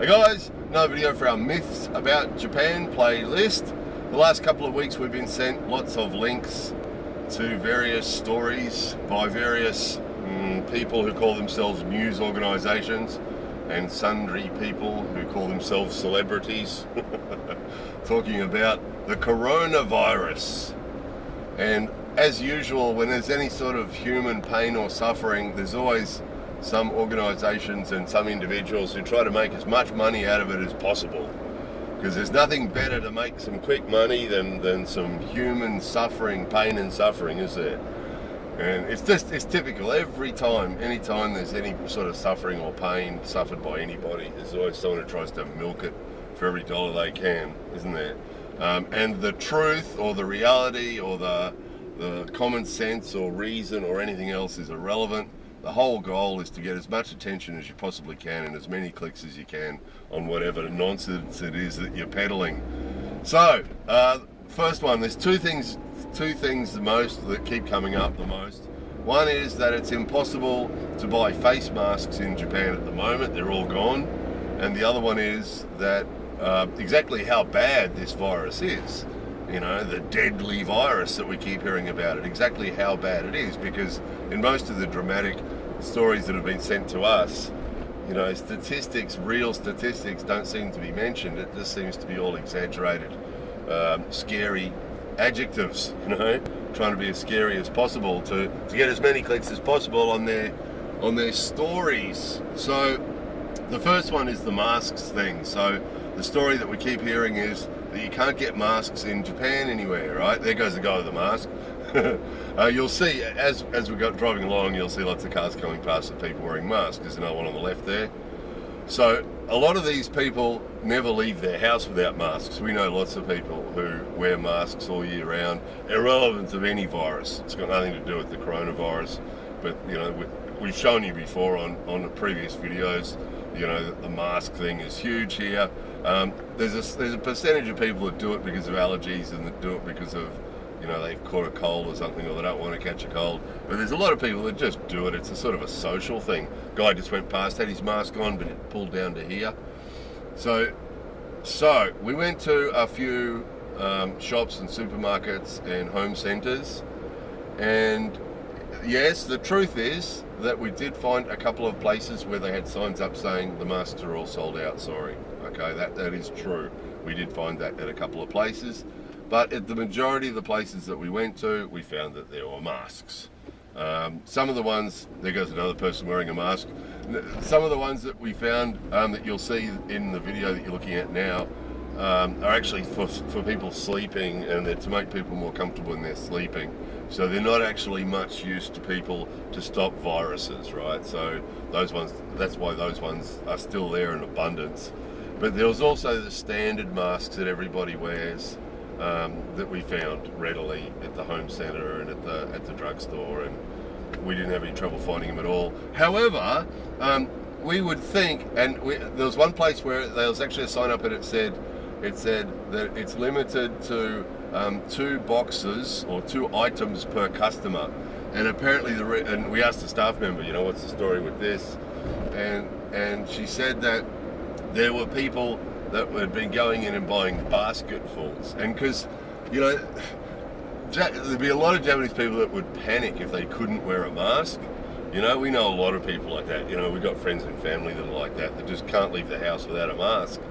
Hey guys, another video for our Myths About Japan playlist. The last couple of weeks we've been sent lots of links to various stories by various people who call themselves news organisations and sundry people who call themselves celebrities talking about the coronavirus. And as usual, when there's any sort of human pain or suffering, there's always some organisations and some individuals who try to make as much money out of it as possible, because there's nothing better to make some quick money than some human suffering, pain and suffering, is there? And it's typical. Every time, anytime there's any sort of suffering or pain suffered by anybody, there's always someone who tries to milk it for every dollar they can, isn't there? And the truth or the reality or the common sense or reason or anything else is irrelevant. The whole goal is to get as much attention as you possibly can and as many clicks as you can on whatever nonsense it is that you're peddling. So, first one, there's two things the most that keep coming up the most. One is that it's impossible to buy face masks in Japan at the moment, they're all gone. And the other one is that exactly how bad this virus is. You know, the deadly virus that we keep hearing about it, exactly how bad it is, because in most of the dramatic stories that have been sent to us, you know, statistics, real statistics don't seem to be mentioned. It just seems to be all exaggerated, scary adjectives, you know, trying to be as scary as possible to get as many clicks as possible on their stories. So the first one is the masks thing. So the story that we keep hearing is that you can't get masks in Japan anywhere, right? There goes the guy with the mask. You'll see, as we go driving along, you'll see lots of cars coming past of people wearing masks. There's another one on the left there. So a lot of these people never leave their house without masks. We know lots of people who wear masks all year round, irrelevant of any virus. It's got nothing to do with the coronavirus, but you know, we've shown you before on the previous videos, you know, that the mask thing is huge here. There's a percentage of people that do it because of allergies and that do it because of, you know, they've caught a cold or something, or they don't want to catch a cold. But there's a lot of people that just do it. It's a sort of a social thing. Guy just went past, had his mask on, but it pulled down to here. So we went to a few shops and supermarkets and home centres, and yes, the truth is that we did find a couple of places where they had signs up saying the masks are all sold out, sorry. Okay, that is true. We did find that at a couple of places. But at the majority of the places that we went to, we found that there were masks. Some of the ones, there goes another person wearing a mask. Some of the ones that we found that you'll see in the video that you're looking at now are actually for people sleeping, and they're to make people more comfortable when they're sleeping. So they're not actually much use to people to stop viruses, right? So those ones, that's why those ones are still there in abundance. But there was also the standard masks that everybody wears that we found readily at the home centre and at the drugstore, and we didn't have any trouble finding them at all. However, we would think, and there was one place where there was actually a sign up and it said that it's limited to 2 boxes or 2 items per customer. And apparently and we asked the staff member, you know, what's the story with this? And she said that there were people that had been going in and buying basketfuls, and because, you know, there'd be a lot of Japanese people that would panic if they couldn't wear a mask. You know, we know a lot of people like that. You know, we've got friends and family that are like that just can't leave the house without a mask.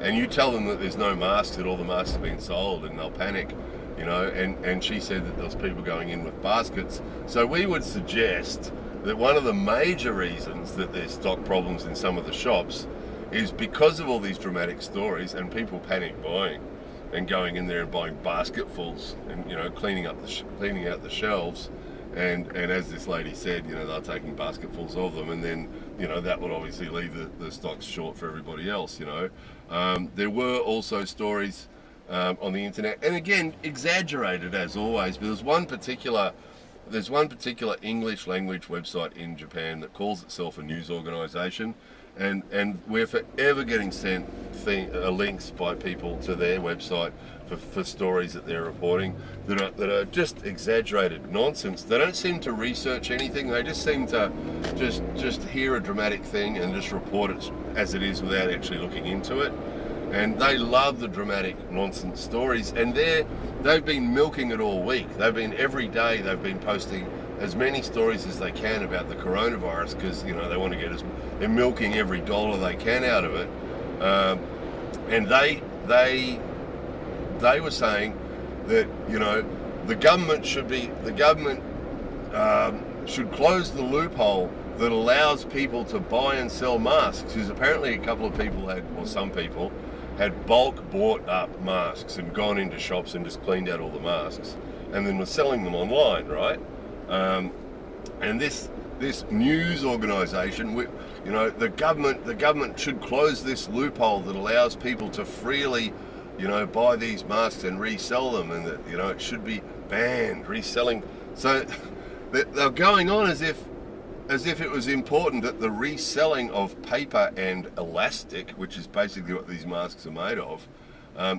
And you tell them that there's no masks, that all the masks have been sold, and they'll panic, you know. And she said that there was people going in with baskets. So we would suggest that one of the major reasons that there's stock problems in some of the shops is because of all these dramatic stories and people panic buying and going in there and buying basketfuls and, you know, cleaning out the shelves. And as this lady said, you know, they're taking basketfuls of them, and then, you know, that would obviously leave the stocks short for everybody else, you know. There were also stories on the internet, and again, exaggerated as always, but there's one particular English language website in Japan that calls itself a news organisation, and we're forever getting sent links by people to their website for stories that they're reporting that are just exaggerated nonsense. They don't seem to research anything. They just seem to just hear a dramatic thing and just report it as it is without actually looking into it. And they love the dramatic nonsense stories, and they've been milking it all week. Every day they've been posting as many stories as they can about the coronavirus, because they want to they're milking every dollar they can out of it. And they were saying that the government should close the loophole that allows people to buy and sell masks, because apparently a couple of people some people had bulk bought up masks and gone into shops and just cleaned out all the masks and then were selling them online, right? And this news organisation, the government should close this loophole that allows people to freely, buy these masks and resell them, and that it should be banned reselling. So they're going on as if it was important that the reselling of paper and elastic, which is basically what these masks are made of,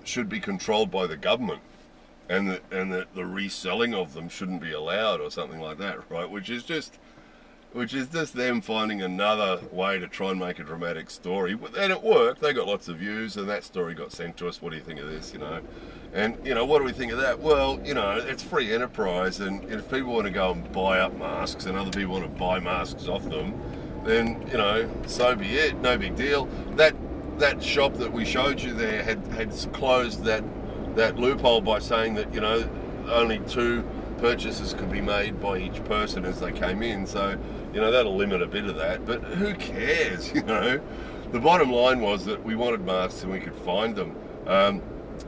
should be controlled by the government, and that the reselling of them shouldn't be allowed, or something like that, right? Which is just them finding another way to try and make a dramatic story. And it worked. They got lots of views, and that story got sent to us. What do you think of this? And what do we think of that? Well, it's free enterprise, and if people want to go and buy up masks and other people want to buy masks off them, then so be it. No big deal. That shop that we showed you there had closed that loophole by saying that only 2 purchases could be made by each person as they came in. So that'll limit a bit of that. But who cares? The bottom line was that we wanted masks and we could find them.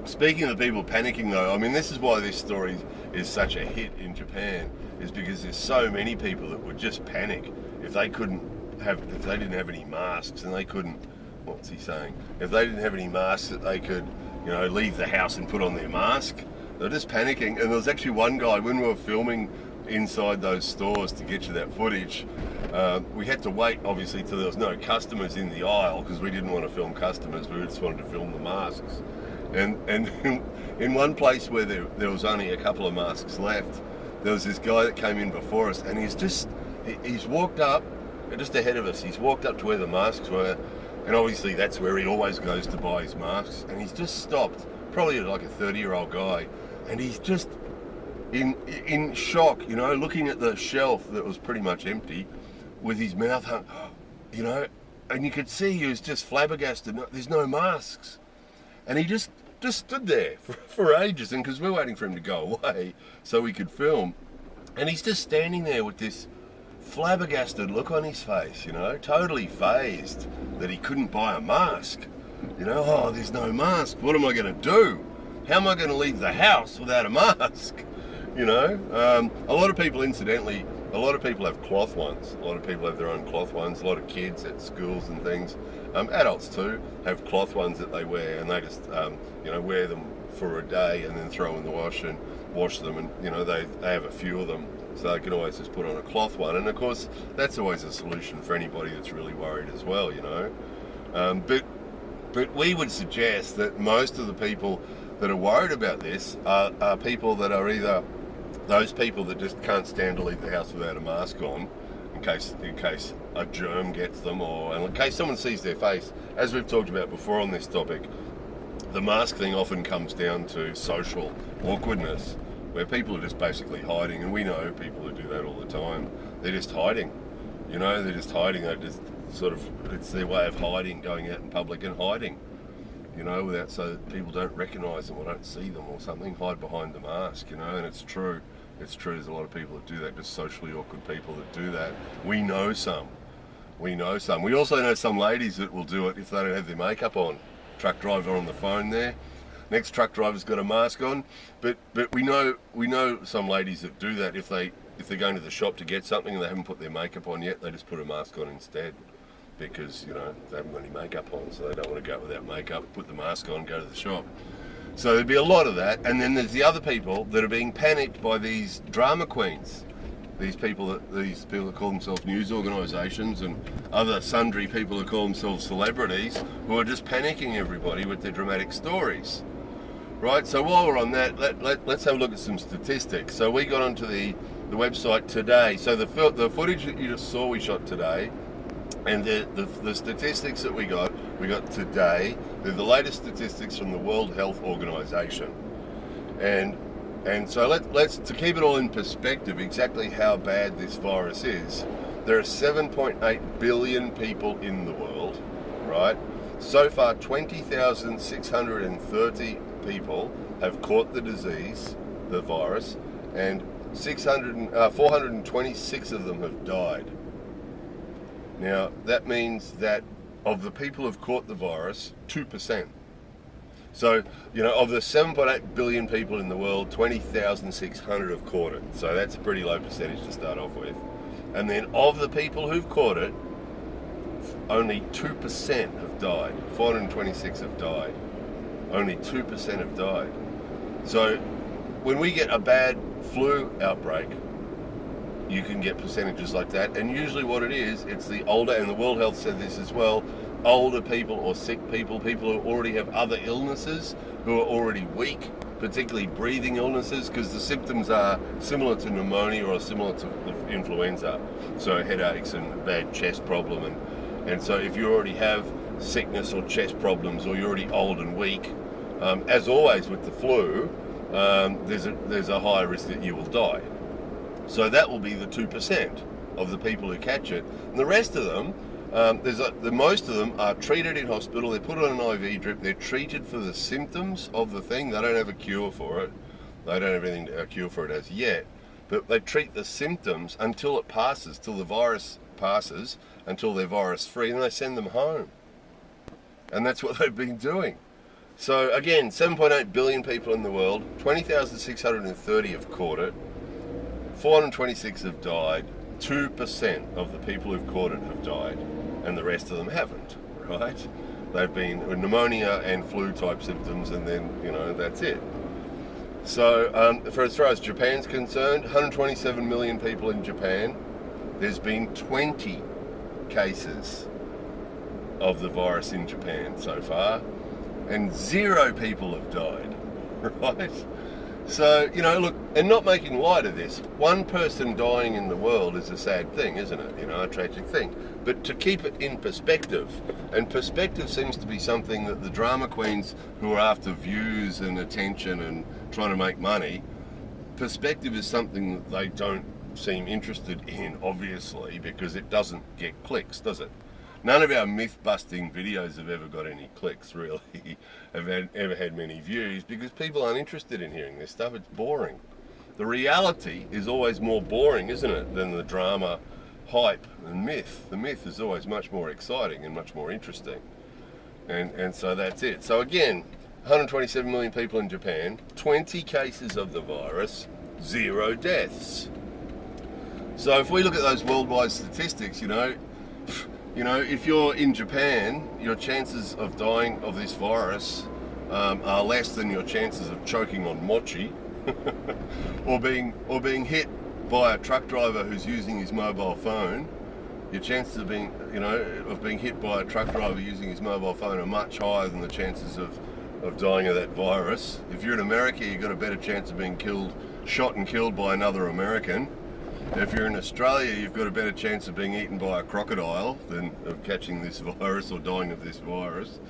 Speaking of the people panicking, though, I mean, this is why this story is such a hit in Japan, is because there's so many people that would just panic if they didn't have any masks, and they couldn't, what's he saying? If they didn't have any masks that they could, leave the house and put on their mask. They're just panicking. And there was actually one guy, when we were filming inside those stores to get you that footage, we had to wait, obviously, till there was no customers in the aisle, because we didn't want to film customers, we just wanted to film the masks. And in one place where there was only a couple of masks left, there was this guy that came in before us, and he's walked up, just ahead of us, he's walked up to where the masks were, and obviously that's where he always goes to buy his masks, and he's just stopped, probably like a 30-year-old guy, and he's just in shock, looking at the shelf that was pretty much empty, with his mouth hung, and you could see he was just flabbergasted. There's no masks. And he just stood there for ages, and because we're waiting for him to go away so we could film, and he's just standing there with this flabbergasted look on his face, totally phased that he couldn't buy a mask. Oh, there's no mask. What am I going to do? How am I going to leave the house without a mask? A lot of people, incidentally, have cloth ones. A lot of people have their own cloth ones. A lot of kids at schools and things, adults too, have cloth ones that they wear, and they just, wear them for a day and then throw in the wash and wash them, and they have a few of them, so they can always just put on a cloth one. And of course, that's always a solution for anybody that's really worried as well, But we would suggest that most of the people that are worried about this are people that are either those people that just can't stand to leave the house without a mask on, in case a germ gets them, or in case someone sees their face. As we've talked about before on this topic, the mask thing often comes down to social awkwardness, where people are just basically hiding, and we know people who do that all the time. They're just hiding, they're just hiding. They just sort of, it's their way of hiding, going out in public and hiding, without, so that people don't recognise them or don't see them or something, hide behind the mask, and it's true. It's true, there's a lot of people that do that, just socially awkward people that do that. We know some. We also know some ladies that will do it if they don't have their makeup on. Truck driver on the phone there. Next truck driver's got a mask on. But we know some ladies that do that if they're going to the shop to get something and they haven't put their makeup on yet, they just put a mask on instead. Because, they haven't got any makeup on, so they don't want to go out without makeup, put the mask on, go to the shop. So there'd be a lot of that. And then there's the other people that are being panicked by these drama queens. These people that call themselves news organisations, and other sundry people that call themselves celebrities, who are just panicking everybody with their dramatic stories. Right, so while we're on that, let's have a look at some statistics. So we got onto the website today. So the footage that you just saw we shot today, And the statistics that we got today, they're the latest statistics from the World Health Organization. And so let's to keep it all in perspective, exactly how bad this virus is. There are 7.8 billion people in the world, right? So far, 20,630 people have caught the disease, the virus, and 426 of them have died. Now, that means that of the people who've caught the virus, 2%. So, of the 7.8 billion people in the world, 20,600 have caught it. So that's a pretty low percentage to start off with. And then of the people who've caught it, only 2% have died. 426 have died. Only 2% have died. So when we get a bad flu outbreak, you can get percentages like that, and usually what it is, it's the older, and the World Health said this as well, older people or sick people, people who already have other illnesses, who are already weak, particularly breathing illnesses, because the symptoms are similar to pneumonia or similar to influenza, so headaches and a bad chest problem, and so if you already have sickness or chest problems, or you're already old and weak, as always with the flu, there's a higher risk that you will die. So that will be the 2% of the people who catch it. And the rest of them, most of them are treated in hospital. They're put on an IV drip. They're treated for the symptoms of the thing. They don't have a cure for it. They don't have a cure for it as yet. But they treat the symptoms until it passes, till the virus passes, until they're virus free, and they send them home. And that's what they've been doing. So again, 7.8 billion people in the world, 20,630 have caught it. 426 have died, 2% of the people who've caught it have died, and the rest of them haven't, right? They've been with pneumonia and flu type symptoms, and then, that's it. So, for as far as Japan's concerned, 127 million people in Japan. There's been 20 cases of the virus in Japan so far, and 0 people have died, right? So, look, and not making light of this, one person dying in the world is a sad thing, isn't it? A tragic thing. But to keep it in perspective, and perspective seems to be something that the drama queens who are after views and attention and trying to make money, perspective is something that they don't seem interested in, obviously, because it doesn't get clicks, does it? None of our myth-busting videos have ever got any clicks, really, ever had many views, because people aren't interested in hearing this stuff. It's boring. The reality is always more boring, isn't it, than the drama, hype, and myth. The myth is always much more exciting and much more interesting. And so that's it. So again, 127 million people in Japan, 20 cases of the virus, 0 deaths. So if we look at those worldwide statistics, if you're in Japan, your chances of dying of this virus are less than your chances of choking on mochi or being hit by a truck driver who's using his mobile phone. Your chances of being hit by a truck driver using his mobile phone are much higher than the chances of dying of that virus. If you're in America, you've got a better chance of being shot and killed by another American. If you're in Australia, you've got a better chance of being eaten by a crocodile than of catching this virus or dying of this virus.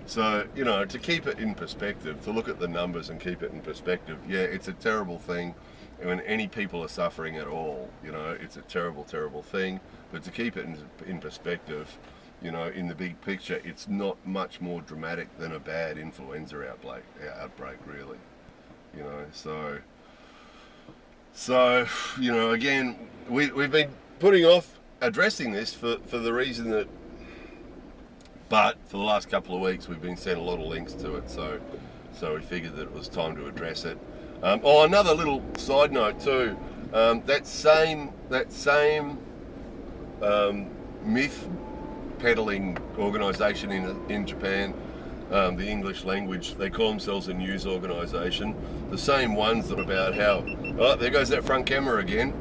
So, to keep it in perspective, to look at the numbers and keep it in perspective, yeah, it's a terrible thing when any people are suffering at all. It's a terrible, terrible thing. But to keep it in perspective, in the big picture, it's not much more dramatic than a bad influenza outbreak, really. So, again, we've been putting off addressing this for the reason that, but for the last couple of weeks we've been sent a lot of links to it, so we figured that it was time to address it. Another little side note too, that same myth peddling organisation in Japan, the English language, they call themselves a news organisation. The same ones that about how, oh, there goes that front camera again.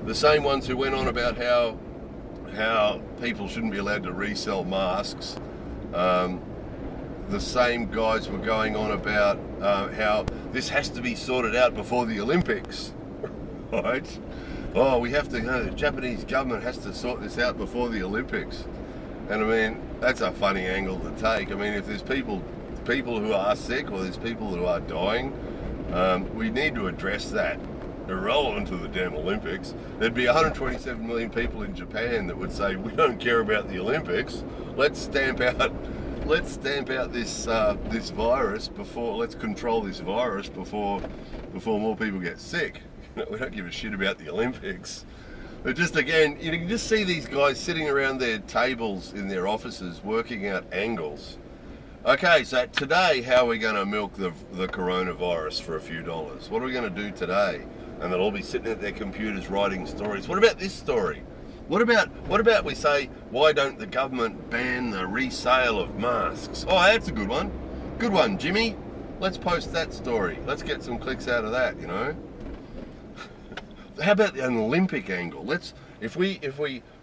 The same ones who went on about how people shouldn't be allowed to resell masks. The same guys were going on about how this has to be sorted out before the Olympics, right? Oh, we have to, the Japanese government has to sort this out before the Olympics. And I mean, that's a funny angle to take. I mean, if there's people who are sick or there's people who are dying, we need to address that. Irrelevant to the damn Olympics. There'd be 127 million people in Japan that would say, we don't care about the Olympics. Let's stamp out this this virus before. Let's control this virus before more people get sick. We don't give a shit about the Olympics. But just again, you can just see these guys sitting around their tables in their offices working out angles. Okay, so today, how are we going to milk the coronavirus for a few dollars? What are we going to do today? And they'll all be sitting at their computers writing stories. What about this story? What about we say, why don't the government ban the resale of masks? Oh, that's a good one. Good one, Jimmy. Let's post that story. Let's get some clicks out of that, you know. How about an Olympic angle? If we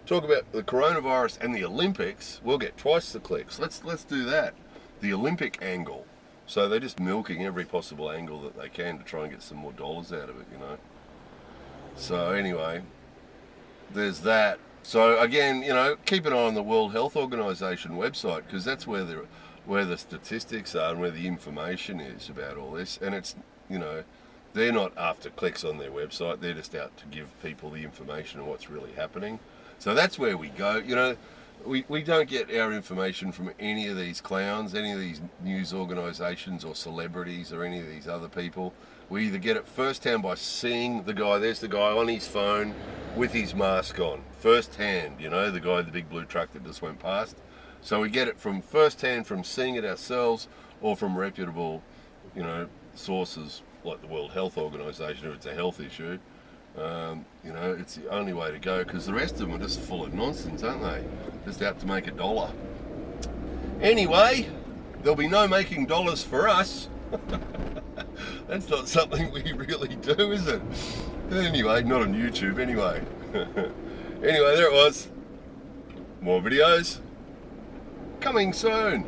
talk about the coronavirus and the Olympics, we'll get twice the clicks. Let's do that. The Olympic angle. So they're just milking every possible angle that they can to try and get some more dollars out of it, you know. So anyway, there's that. So again, you know, keep an eye on the World Health Organization website, because that's where the statistics are and where the information is about all this. And it's, you know, they're not after clicks on their website. They're just out to give people the information of what's really happening. So that's where we go. You know, we don't get our information from any of these clowns, any of these news organisations or celebrities or any of these other people. We either get it firsthand by seeing the guy, there's the guy on his phone with his mask on, firsthand, you know, the guy in the big blue truck that just went past. So we get it from firsthand, from seeing it ourselves, or from reputable, you know, sources like the World Health Organization if it's a health issue. You know, it's the only way to go, because the rest of them are just full of nonsense, aren't they? Just out to make a dollar. Anyway, there'll be no making dollars for us. That's not something we really do, is it? Anyway, not on YouTube anyway. Anyway, there it was. More videos coming soon.